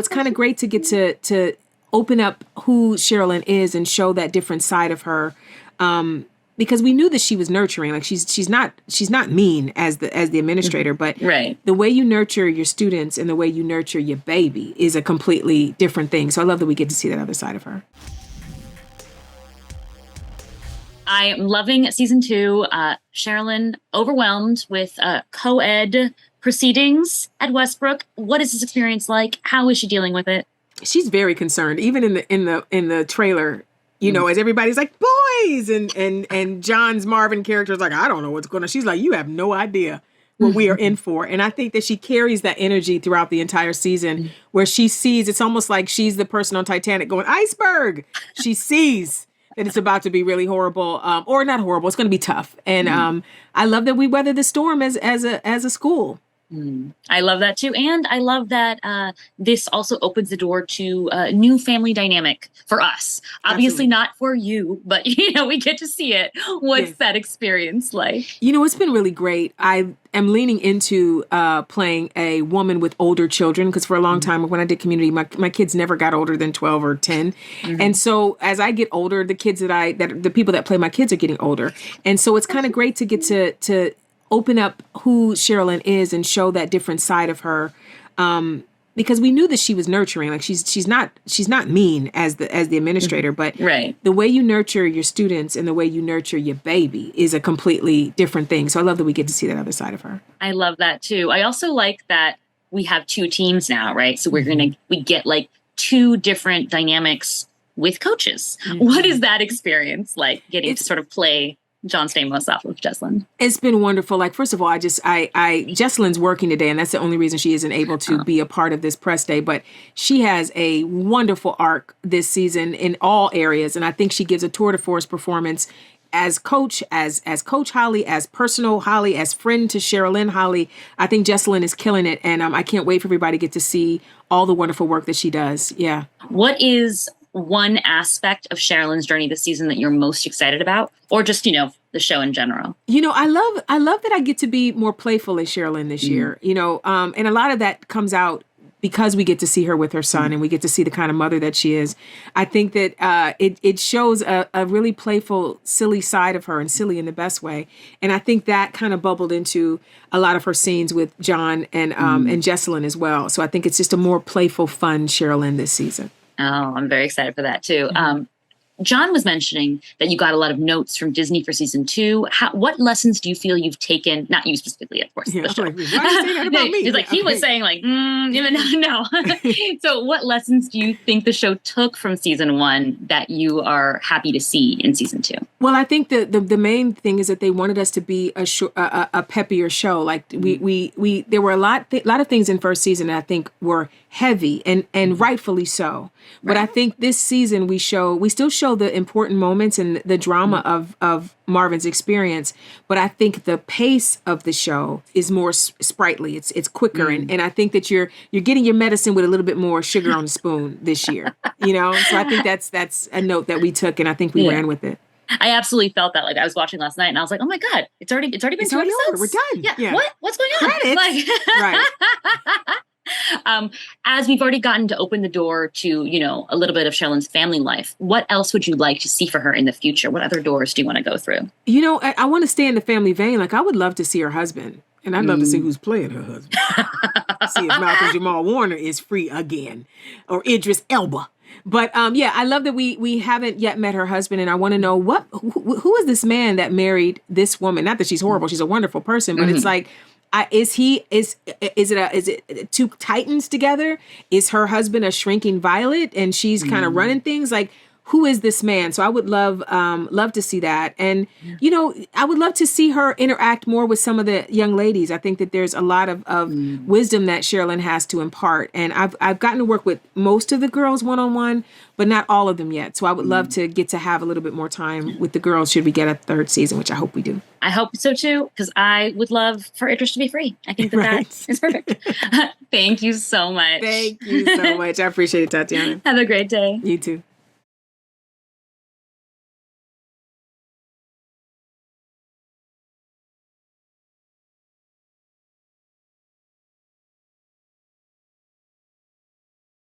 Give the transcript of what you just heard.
It's kind of great to get to open up who Sherilyn is and show that different side of her. Because we knew that she was nurturing. Like she's not mean as the administrator, but the way you nurture your students and the way you nurture your baby is a completely different thing. So I love that we get to see that other side of her. I'm loving season 2. Sherilyn, overwhelmed with coed proceedings at Westbrook. What is this experience like? How is she dealing with it? She's very concerned. Even in the trailer, you know, as everybody's like, boys, and John's Marvin character is like, I don't know what's going on. She's like, you have no idea what we are in for. And I think that she carries that energy throughout the entire season where she sees, it's almost like she's the person on Titanic going, iceberg. She sees that it's about to be really horrible, or not horrible. It's going to be tough. And I love that we weather the storm as a school. I love that too. And I love that this also opens the door to a new family dynamic for us. Obviously not for you, but we get to see it. What's that experience like? It's been really great. I am leaning into playing a woman with older children because for a long time when I did Community, my kids never got older than 12 or 10. And so as I get older, the kids the people that play my kids are getting older. And so it's kind of great to get to open up who Sherilyn is and show that different side of her. Because we knew that she was nurturing. Like she's not mean as the administrator, but the way you nurture your students and the way you nurture your baby is a completely different thing. So I love that we get to see that other side of her. I love that too. I also like that we have 2 teams now, right? So we get like 2 different dynamics with coaches. What is that experience like getting to sort of play John Stamos off of Jessalyn? It's been wonderful. Like, first of all, Jessalyn's working today, and that's the only reason she isn't able to be a part of this press day, but she has a wonderful arc this season in all areas. And I think she gives a tour de force performance as coach, as Coach Holly, as personal Holly, as friend to Sherilyn Holly. I think Jessalyn is killing it. And I can't wait for everybody to get to see all the wonderful work that she does. Yeah. What is one aspect of Sherilyn's journey this season that you're most excited about, or just, the show in general? I love that I get to be more playful as Sherilyn this year, and a lot of that comes out because we get to see her with her son and we get to see the kind of mother that she is. I think that it shows a really playful, silly side of her, and silly in the best way. And I think that kind of bubbled into a lot of her scenes with John and Jessalyn as well. So I think it's just a more playful, fun Sherilyn this season. Oh, I'm very excited for that too. John was mentioning that you got a lot of notes from Disney for season 2. What lessons do you feel you've taken? Not you specifically, of course. Yeah, the show. Like, why are you saying that about me? He's like, he was saying like, no. So what lessons do you think the show took from season 1 that you are happy to see in season 2? Well, I think the main thing is that they wanted us to be a peppier show. Like we there were a lot of things in first season that I think were heavy and rightfully so. But I think this season we still show the important moments and the drama of Marvin's experience. But I think the pace of the show is more sprightly. It's quicker. And I think that you're getting your medicine with a little bit more sugar on the spoon this year, So I think that's a note that we took, and I think we ran with it. I absolutely felt that. Like, I was watching last night and I was like, oh my God, it's already been 2 episodes. We're done. Yeah. What's going on? Credits. Right. As we've already gotten to open the door to, a little bit of Sherilyn's family life, what else would you like to see for her in the future? What other doors do you want to go through? I want to stay in the family vein. Like, I would love to see her husband. And I'd love to see who's playing her husband. See if Malcolm Jamal Warner is free again. Or Idris Elba. But I love that we haven't yet met her husband, and I want to know who is this man that married this woman? Not that she's horrible; she's a wonderful person, but it's like, is it 2 titans together? Is her husband a shrinking violet, and she's kind of running things? Like, who is this man? So I would love to see that. And, I would love to see her interact more with some of the young ladies. I think that there's a lot of wisdom that Sherilyn has to impart. And I've gotten to work with most of the girls one-on-one, but not all of them yet. So I would love to get to have a little bit more time with the girls should we get a 3rd season, which I hope we do. I hope so too, because I would love for Idris to be free. I think that is perfect. Thank you so much. Thank you so much. I appreciate it, Tatiana. Have a great day. You too.